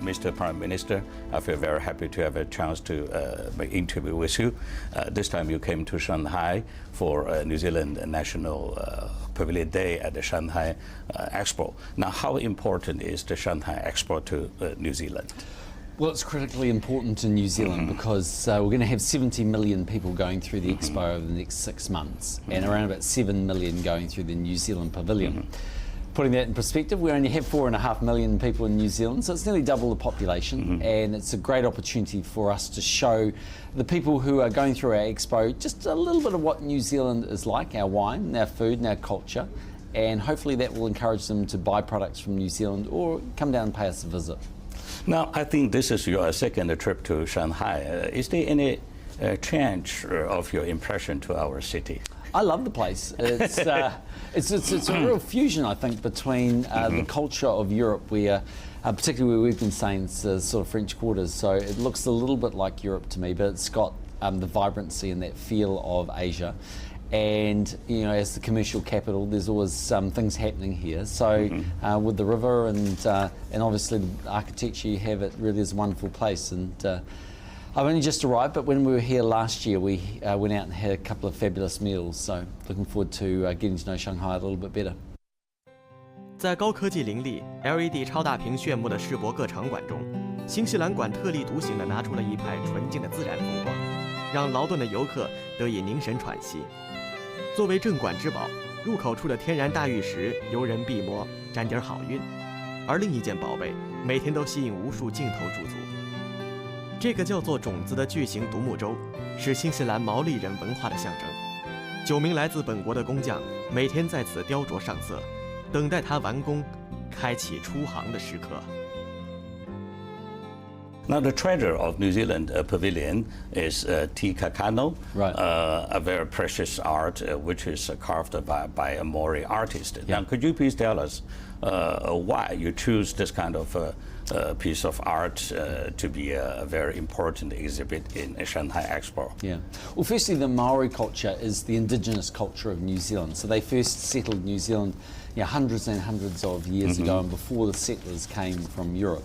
Mr. Prime Minister, I feel very happy to have a chance to make interview with you. This time you came to Shanghai for New Zealand National Pavilion Day at the Shanghai Expo. Now, how important is the Shanghai Expo to New Zealand? Well, it's critically important to New Zealand because we're going to have 70 million people going through the Expo over the next 6 months and around about 7 million going through the New Zealand Pavilion. Putting that in perspective, we only have 4.5 million people in New Zealand, so it's nearly double the population, and it's a great opportunity for us to show the people who are going through our expo just a little bit of what New Zealand is like, our wine, our food and our culture, and hopefully that will encourage them to buy products from New Zealand or come down and pay us a visit. Now, I think this is your second trip to Shanghai. Is there any change of your impression to our city? I love the place. It's a real fusion, I think, between the culture of Europe, where, particularly where we've been staying, it's the sort of French Quarters. So it looks a little bit like Europe to me, but it's got the vibrancy and that feel of Asia. And you know, as the commercial capital, there's always things happening here. So with the river and obviously the architecture you have, it really is a wonderful place. And I've only just arrived, but when we were here last year, we went out and had a couple of fabulous meals. So looking forward to getting to know Shanghai a little bit better. 在高科技林立、LED 超大屏炫目的世博各场馆中，新西兰馆特立独行地拿出了一排纯净的自然风光，让劳顿的游客得以凝神喘息。作为镇馆之宝，入口处的天然大玉石游人必摸，沾点好运。而另一件宝贝，每天都吸引无数镜头驻足。这个叫做种子的巨型独木舟，是新西兰毛利人文化的象征。9名来自本国的工匠每天在此雕琢上色，等待它完工，开启出航的时刻。Now, the treasure of New Zealand Pavilion is Te Kakano, right. A very precious art which is carved by a Maori artist. Yeah. Now, could you please tell us why you choose this kind of piece of art to be a very important exhibit in Shanghai Expo? Yeah. Well, firstly, the Maori culture is the indigenous culture of New Zealand. So they first settled New Zealand hundreds and hundreds of years ago, and before the settlers came from Europe.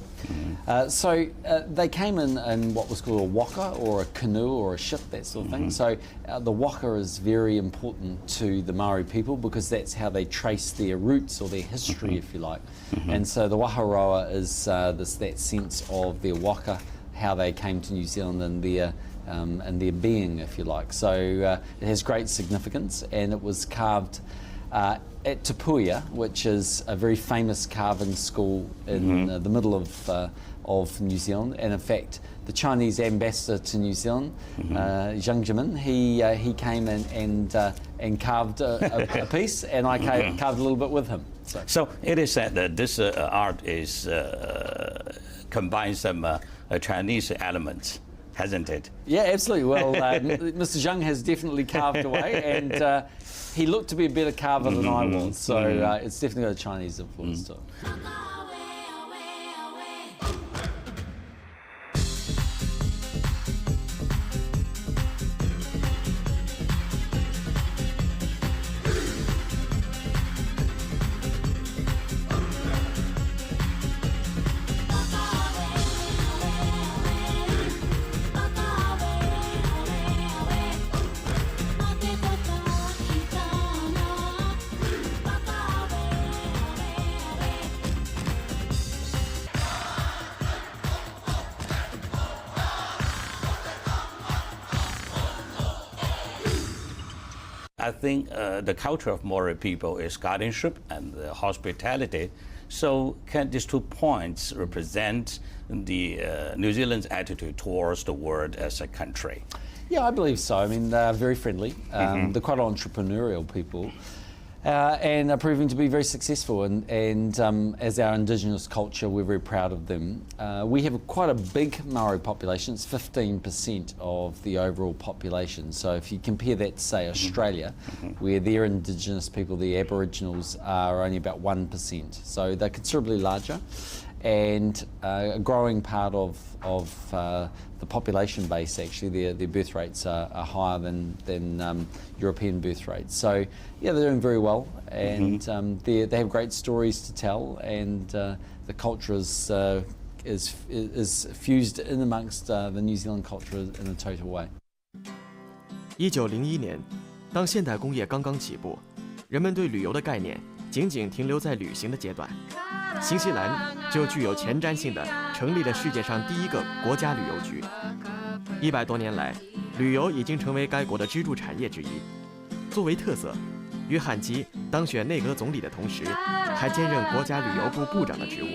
So they came in what was called a waka, or a canoe, or a ship, that sort of thing. So the waka is very important to the Maori people because that's how they trace their roots or their history, if you like. And so the waharoa is that sense of their waka, how they came to New Zealand and their being, if you like. So it has great significance, and it was carved at Tapuia, which is a very famous carving school in the middle of New Zealand. And in fact, the Chinese ambassador to New Zealand, Jiang Zemin, he came in and carved a piece, and I carved a little bit with him. So it is said that this art is combines some Chinese elements, hasn't it? Yeah, absolutely. Well, Mr. Zhang has definitely carved away, and he looked to be a better carver than I was, so it's definitely got a Chinese influence to it. I think the culture of Maori people is guardianship and hospitality. So can these 2 points represent the New Zealand's attitude towards the world as a country? Yeah, I believe so. I mean, they're very friendly. They're quite entrepreneurial people. And are proving to be very successful, and as our indigenous culture, we're very proud of them. We have quite a big Maori population. It's 15% of the overall population. So if you compare that to, say, Australia, where their indigenous people, the Aboriginals, are only about 1%. So they're considerably larger, and a growing part of the population base, actually, their birth rates are higher than European birth rates. So yeah, they're doing very well, and they have great stories to tell, and the culture is is fused in amongst the New Zealand culture in a total way. 1901年，当现代工业刚刚起步，人们对旅游的概念仅仅停留在旅行的阶段，新西兰就具有前瞻性的成立了世界上第一个国家旅游局。100多年来，旅游已经成为该国的支柱产业之一。作为特色，约翰基当选内阁总理的同时，还兼任国家旅游部部长的职务，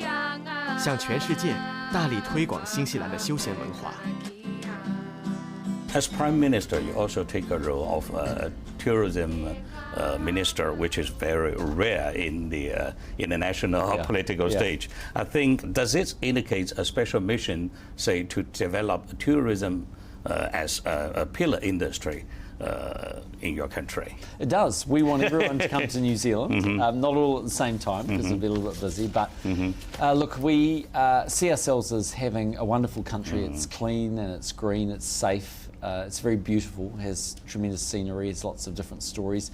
向全世界大力推广新西兰的休闲文化。As Prime Minister, you also take a role of tourism minister, which is very rare in the international political stage. I think, does it indicate a special mission, say, to develop tourism as a pillar industry in your country? It does. We want everyone to come to New Zealand, not all at the same time because it'll be a little bit busy, but look, we see ourselves as having a wonderful country. It's clean and it's green, it's safe. It's very beautiful, has tremendous scenery, has lots of different stories.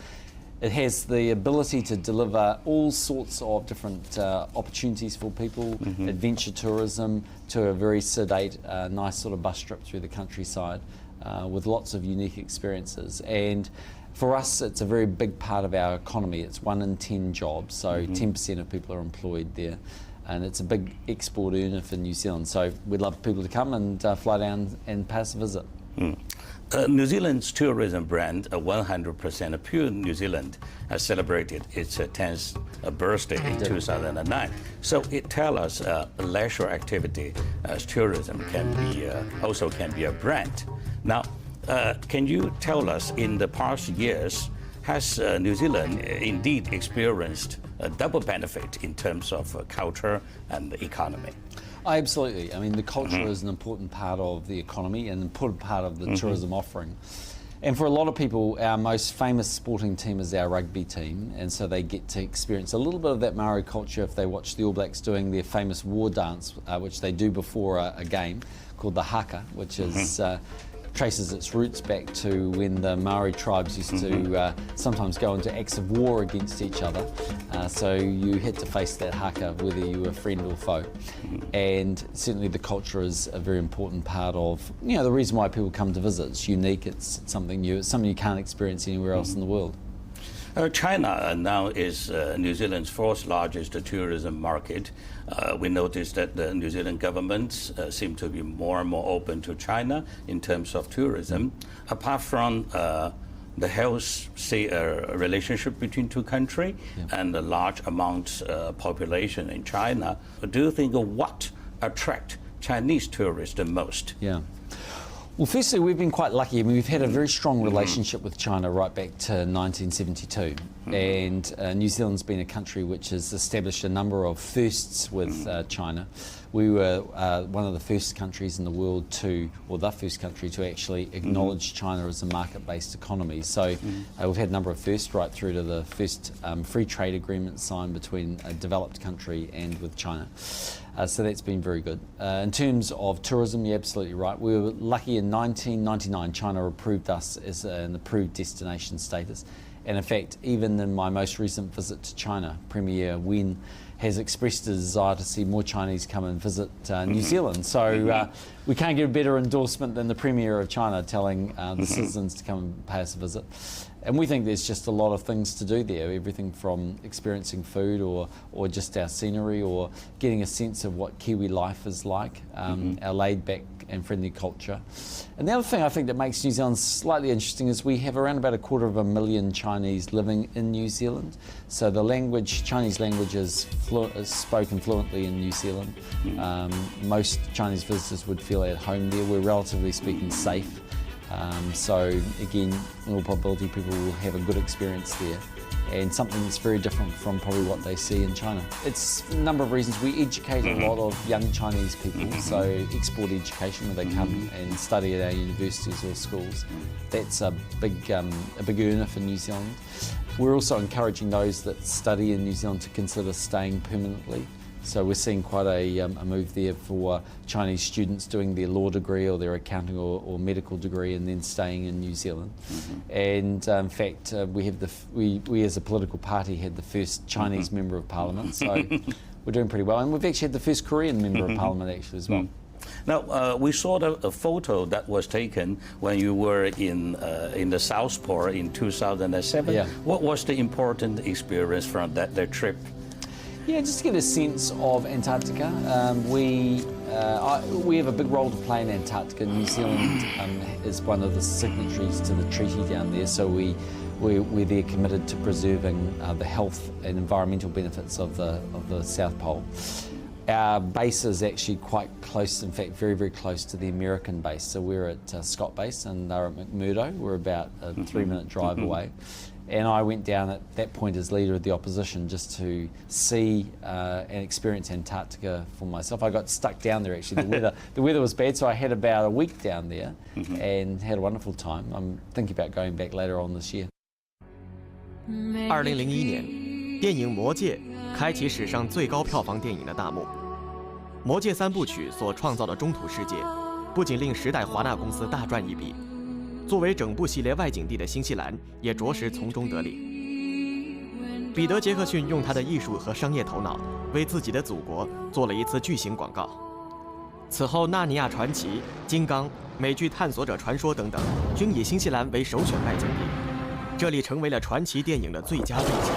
It has the ability to deliver all sorts of different opportunities for people, adventure tourism to a very sedate, nice sort of bus trip through the countryside with lots of unique experiences. And for us, it's a very big part of our economy. It's 1 in 10 jobs, so 10% of people are employed there. And it's a big export earner for New Zealand. So we'd love people to come and fly down and pay us a visit. New Zealand's tourism brand, 100% Pure New Zealand, has celebrated its 10th birthday in 2009. So it tells us leisure activity as tourism can be also can be a brand. Now, can you tell us, in the past years, has New Zealand indeed experienced a double benefit in terms of culture and economy? Absolutely. I mean, the culture is an important part of the economy and an important part of the tourism offering. And for a lot of people, our most famous sporting team is our rugby team, and so they get to experience a little bit of that Maori culture if they watch the All Blacks doing their famous war dance, which they do before a game, called the haka, which is traces its roots back to when the Maori tribes used to sometimes go into acts of war against each other. So you had to face that haka whether you were friend or foe. And certainly the culture is a very important part of, you know, the reason why people come to visit. It's unique, it's something new, it's something you can't experience anywhere else in the world. China now is New Zealand's 4th largest tourism market. We noticed that the New Zealand government seem to be more and more open to China in terms of tourism. Apart from the healthy relationship between two countries and the large amount population in China, do you think what attract Chinese tourists the most? Yeah. Well, firstly, we've been quite lucky. I mean, we've had a very strong relationship with China right back to 1972. And New Zealand's been a country which has established a number of firsts with China. We were one of the first countries in the world to, or the first country to actually acknowledge China as a market-based economy. So we've had a number of firsts right through to the first free trade agreement signed between a developed country and with China. So that's been very good. In terms of tourism, you're absolutely right. We were lucky in 1999, China approved us as an approved destination status. And in fact, even in my most recent visit to China, Premier Wen has expressed a desire to see more Chinese come and visit New Zealand. So we can't get a better endorsement than the Premier of China telling the citizens to come and pay us a visit. And we think there's just a lot of things to do there, everything from experiencing food or just our scenery or getting a sense of what Kiwi life is like, our laid-back and friendly culture. And the other thing I think that makes New Zealand slightly interesting is we have around about 250,000 Chinese living in New Zealand. So the language, Chinese language is spoken fluently in New Zealand. Most Chinese visitors would feel at home there. We're relatively speaking safe. So again, in all probability, people will have a good experience there, and something that's very different from probably what they see in China. It's a number of reasons. We educate a lot of young Chinese people, so export education where they come and study at our universities or schools. That's a big earner for New Zealand. We're also encouraging those that study in New Zealand to consider staying permanently. So we're seeing quite a move there for Chinese students doing their law degree or their accounting or medical degree and then staying in New Zealand. And in fact, we have we as a political party had the first Chinese member of parliament. So we're doing pretty well. And we've actually had the first Korean member of parliament actually as well. Now, we saw a photo that was taken when you were in the South Pole in 2007. Yeah. What was the important experience from that trip? Yeah, just to get a sense of Antarctica. We have a big role to play in Antarctica. New Zealand is one of the signatories to the treaty down there, so we're there committed to preserving the health and environmental benefits of the South Pole. Our base is actually quite close, in fact, very, very close to the American base. So we're at Scott Base and they're at McMurdo. We're about a 3-minute drive away. And I went down at that point as leader of the opposition just to see and experience Antarctica for myself. I got stuck down there actually. The weather was bad, so I had about a week down there and had a wonderful time. I'm thinking about going back later on this year. 2001年，电影《魔戒》开启史上最高票房电影的大幕。《魔戒3部曲》所创造的中土世界，不仅令时代华纳公司大赚一笔，作为整部系列外景地的新西兰也着实从中得利。彼得·杰克逊用他的艺术和商业头脑，为自己的祖国做了一次巨型广告。此后，《纳尼亚传奇》《金刚》美剧《探索者传说》等等，均以新西兰为首选外景地，这里成为了传奇电影的最佳背景。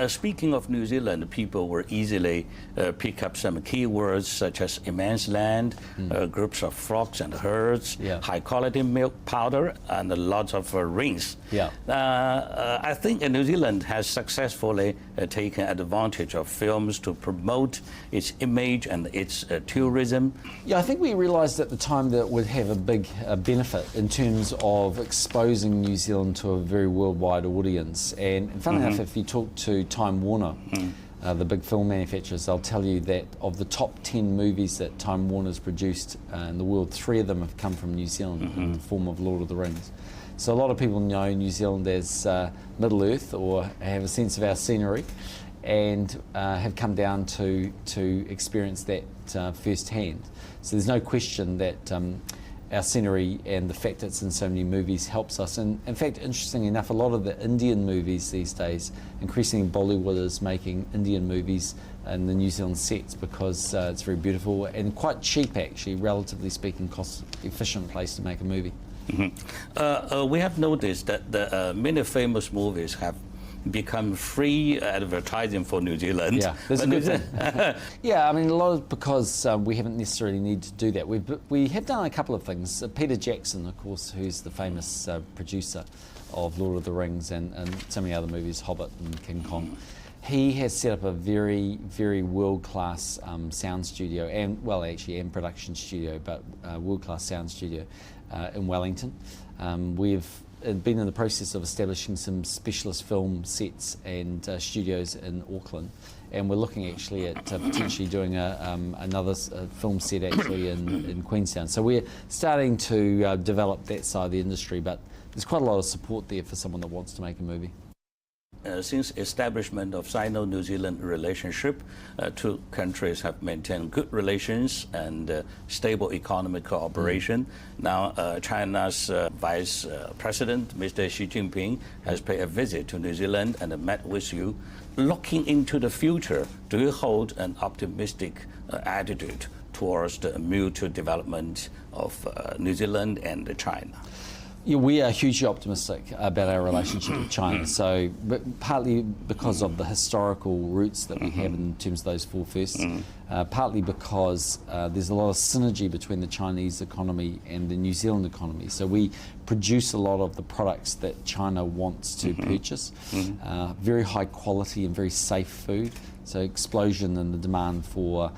Speaking of New Zealand, people will easily pick up some keywords such as immense land, groups of flocks and herds, high-quality milk powder, and lots of rings. I think New Zealand has successfully taken advantage of films to promote its image and its tourism. Yeah, I think we realised at the time that it would have a big benefit in terms of exposing New Zealand to a very worldwide audience. And funnily enough, if you talk to Time Warner, the big film manufacturers, they'll tell you that of the top 10 movies that Time Warner's produced in the world, 3 of them have come from New Zealand in the form of Lord of the Rings. So a lot of people know New Zealand as Middle Earth, or have a sense of our scenery, and have come down to experience that firsthand. So there's no question that our scenery and the fact it's in so many movies helps us. And in fact, interestingly enough, a lot of the Indian movies these days, increasingly Bollywood is making Indian movies in the New Zealand sets because it's very beautiful and quite cheap actually, relatively speaking, cost-efficient place to make a movie. We have noticed that many famous movies have become free advertising for New Zealand. Yeah, that's a good thing. Yeah, I mean, a lot of because we haven't necessarily needed to do that. We have done a couple of things. Peter Jackson, of course, who's the famous producer of Lord of the Rings and so many other movies, Hobbit and King Kong. He has set up a very, very world-class sound studio and production studio, but world-class sound studio in Wellington. We've been in the process of establishing some specialist film sets and studios in Auckland, and we're looking actually at potentially doing another film set actually in Queenstown. So we're starting to develop that side of the industry, but there's quite a lot of support there for someone that wants to make a movie. Since establishment of Sino-New Zealand relationship, 2 countries have maintained good relations and stable economic cooperation. Now, China's Vice President, Mr. Xi Jinping, has paid a visit to New Zealand and met with you. Looking into the future, do you hold an optimistic attitude towards the mutual development of New Zealand and China? Yeah, we are hugely optimistic about our relationship with China. So, but partly because of the historical roots that we have in terms of those 4 firsts, partly because there's a lot of synergy between the Chinese economy and the New Zealand economy. So we produce a lot of the products that China wants to purchase, very high quality and very safe food. So explosion in the demand for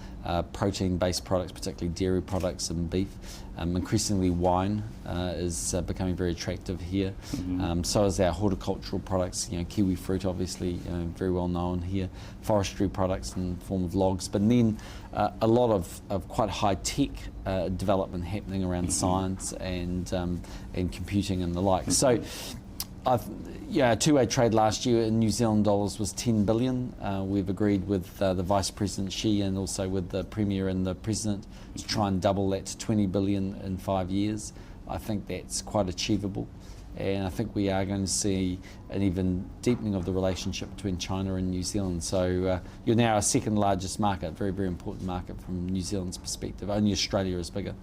protein-based products, particularly dairy products and beef. Increasingly wine is becoming very attractive here. So is our horticultural products, kiwi fruit obviously very well known here. Forestry products in the form of logs, but then a lot of quite high-tech development happening around science and computing and the like. So two-way trade last year in New Zealand dollars was 10 billion. We've agreed with the Vice President Xi and also with the Premier and the President to try and double that to 20 billion in 5 years. I think that's quite achievable. And I think we are going to see an even deepening of the relationship between China and New Zealand. So you're now our second largest market, very, very important market from New Zealand's perspective. Only Australia is bigger.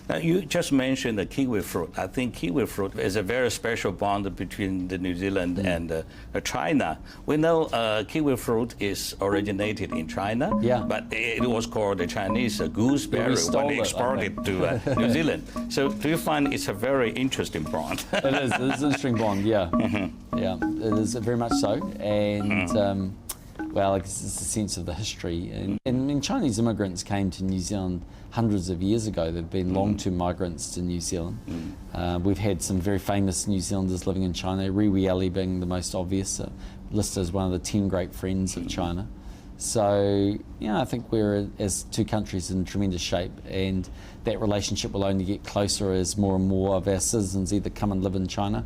Now, you just mentioned the kiwi fruit. I think kiwi fruit is a very special bond between the New Zealand and China. We know kiwi fruit is originated in China, but it was called the Chinese gooseberry when they exported it to New Zealand. So do you find it's a very interesting bond? It is an interesting bond, yeah. Yeah, it is very much so. And well, I guess it's a sense of the history. And Chinese immigrants came to New Zealand hundreds of years ago. They've been long-term migrants to New Zealand. We've had some very famous New Zealanders living in China, Riwi Ali being the most obvious, listed as one of the 10 great friends of China. So, I think we're, as two countries, in tremendous shape, and that relationship will only get closer as more and more of our citizens either come and live in China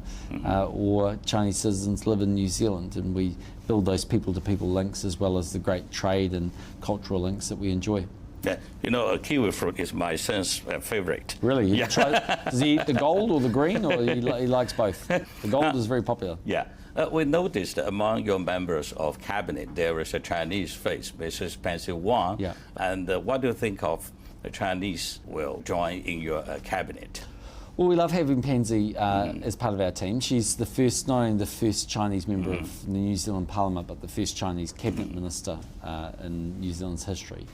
or Chinese citizens live in New Zealand, and we build those people-to-people links as well as the great trade and cultural links that we enjoy. Yeah, kiwi fruit is my son's favorite. Really? Does he eat the gold or the green, or he likes both? The gold is very popular. Yeah. We noticed among your members of cabinet there is a Chinese face, Mrs. Pansy Wang. Yeah. And what do you think of the Chinese will join in your cabinet? Well, we love having Pansy as part of our team. She's the first, not only the first Chinese member of the New Zealand Parliament, but the first Chinese cabinet minister in New Zealand's history.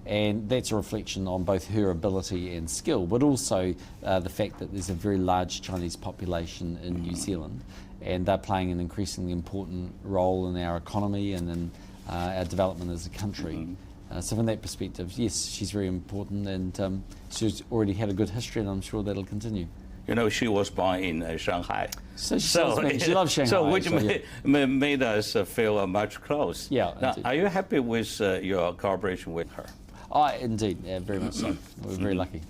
And that's a reflection on both her ability and skill, but also the fact that there's a very large Chinese population in New Zealand, and they're playing an increasingly important role in our economy and in our development as a country. So from that perspective, yes, she's very important, and she's already had a good history, and I'm sure that'll continue. She was born in Shanghai. So she loves Shanghai. So which made us feel much close. Yeah. Now, are you happy with your cooperation with her? Indeed, very much so. We're very lucky.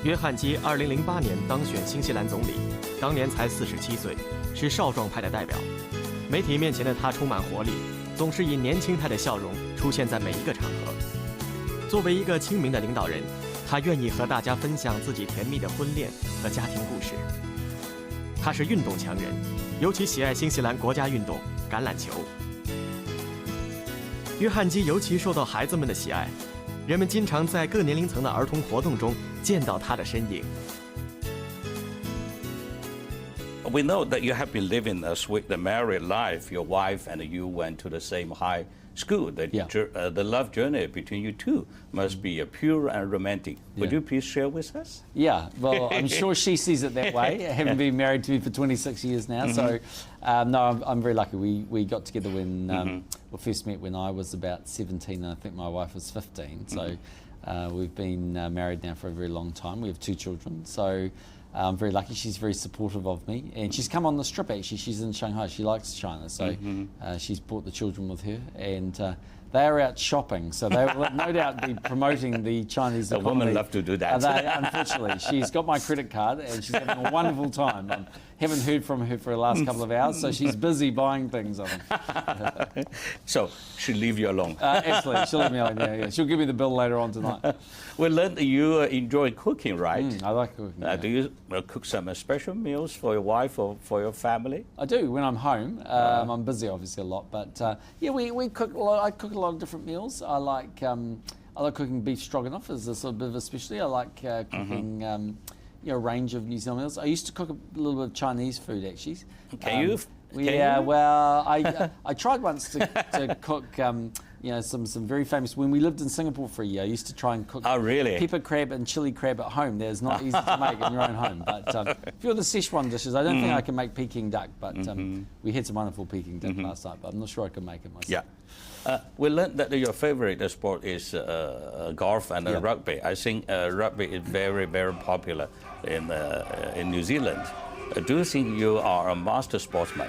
约翰基2008年当选新西兰总理，当年才47岁，是少壮派的代表。媒体面前的他充满活力，总是以年轻态的笑容出现在每一个场合。作为一个亲民的领导人，他愿意和大家分享自己甜蜜的婚恋和家庭故事。他是运动强人，尤其喜爱新西兰国家运动橄榄球。约翰基尤其受到孩子们的喜爱，人们经常在各年龄层的儿童活动中见到他的身影。We know that you have been living a sweet married life. Your wife and you went to the same high school. The love journey between you two must be pure and romantic. Would you please share with us? Yeah, well, I'm sure she sees it that way, having been married to me for 26 years now. So, no, I'm very lucky. We got together when we first met when I was about 17, and I think my wife was 15. So we've been married now for a very long time. We have 2 children. So I'm very lucky. She's very supportive of me, and she's come on this trip actually. She's in Shanghai. She likes China, so she's brought the children with her, and they are out shopping, so they will no doubt be promoting the Chinese economy. Women love to do that. Unfortunately, she's got my credit card, and she's having a wonderful time. I haven't heard from her for the last couple of hours, so she's busy buying things, I think. So she'll leave you alone. Absolutely, she'll leave me alone. Yeah. She'll give me the bill later on tonight. We learned that you enjoy cooking, right? I like cooking. Do you cook some special meals for your wife or for your family? I do when I'm home. I'm busy, obviously, a lot, but we cook a lot. I cook a lot of different meals. I like cooking beef stroganoff as a sort of bit of a specialty. I like cooking a range of New Zealand meals. I used to cook a little bit of Chinese food actually. Well, I tried once to cook. Some very famous. When we lived in Singapore for a year, I used to try and cook pepper crab and chili crab at home. That's not easy to make in your own home. But if you're the Szechuan dishes, I don't think I can make Peking duck. But we had some wonderful Peking duck last night, but I'm not sure I can make it myself. Yeah. We learned that your favorite sport is golf and rugby. I think rugby is very, very popular in New Zealand. Do you think you are a master sportsman?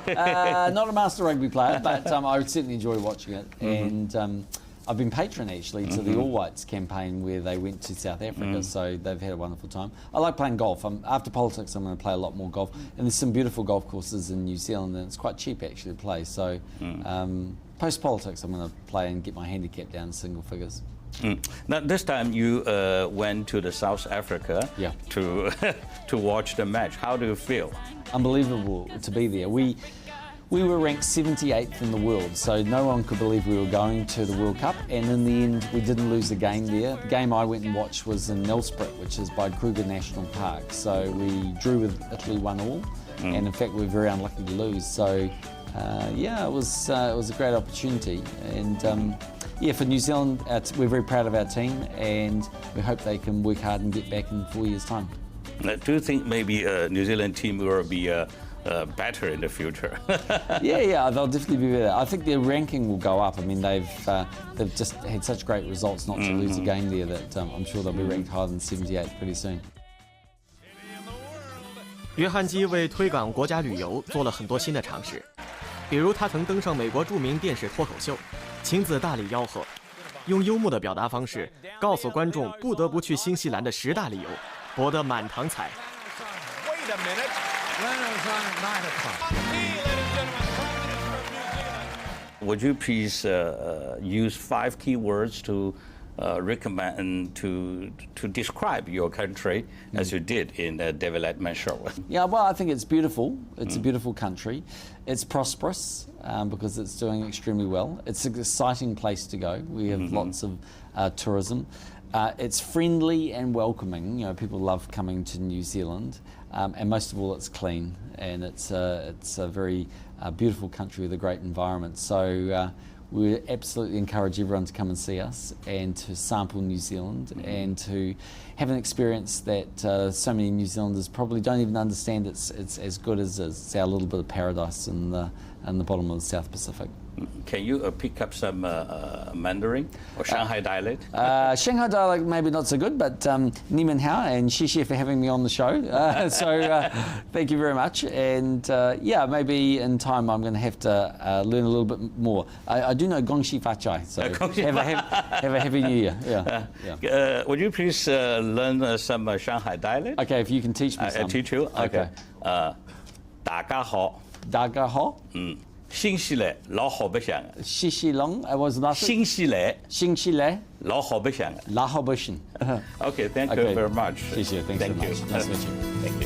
Not a master rugby player, but I would certainly enjoy watching it. And I've been patron actually to the All Whites campaign where they went to South Africa, so they've had a wonderful time. I like playing golf. After politics, I'm going to play a lot more golf. And there's some beautiful golf courses in New Zealand, and it's quite cheap actually to play. So post-politics, I'm going to play and get my handicap down to single figures. Now this time you went to the South Africa Yeah. to to watch the match. How do you feel? Unbelievable to be there. We were ranked 78th in the world, so no one could believe we were going to the World Cup, and in the end we didn't lose a game there. The game I went and watched was in Nelspruit, which is by Kruger National Park, so we drew with Italy 1-1, and in fact we were very unlucky to lose, so yeah, it was a great opportunity, and yeah, for New Zealand we're very proud of our team, and we hope they can work hard and get back in 4 years' time. Do you think maybe New Zealand team will be better in the future? Yeah, they'll definitely be better. I think their ranking will go up. I mean, they've just had such great results not to lose a game there that I'm sure they'll be ranked higher than 78 pretty soon. 约翰基为推广国家旅游做了很多新的尝试，比如他曾登上美国著名电视脱口秀，亲自大力吆喝，用幽默的表达方式告诉观众不得不去新西兰的10大理由，博得满堂彩。Wait a minute. Leonard's on at 9 o'clock. Would you please use 5 key words to recommend and to describe your country as you did in the David Letterman show? Yeah, well, I think it's beautiful. It's a beautiful country. It's prosperous because it's doing extremely well. It's an exciting place to go. We have lots of tourism. It's friendly and welcoming. You know, people love coming to New Zealand, and most of all, it's clean, and it's a very beautiful country with a great environment. So we absolutely encourage everyone to come and see us and to sample New Zealand and to have an experience that so many New Zealanders probably don't even understand. It's as good as it's our little bit of paradise in the bottom of the South Pacific. Can you pick up some Mandarin or Shanghai dialect? Shanghai dialect maybe not so good, but Ni Min Hao and Xie for having me on the show. So thank you very much. And yeah, maybe in time I'm going to have to learn a little bit more. I do know Gong Xi Fa Chai, so have a happy new year. Yeah. Would you please learn some Shanghai dialect? Okay, if you can teach me some. I teach you. Okay. 大家好。大家好。新西兰老好白相。新西兰 was last. 新西兰。新西兰老好白相。老好白相。Okay, thank you very much. 谢谢，thank you so much. Nice to meet you. Thank you.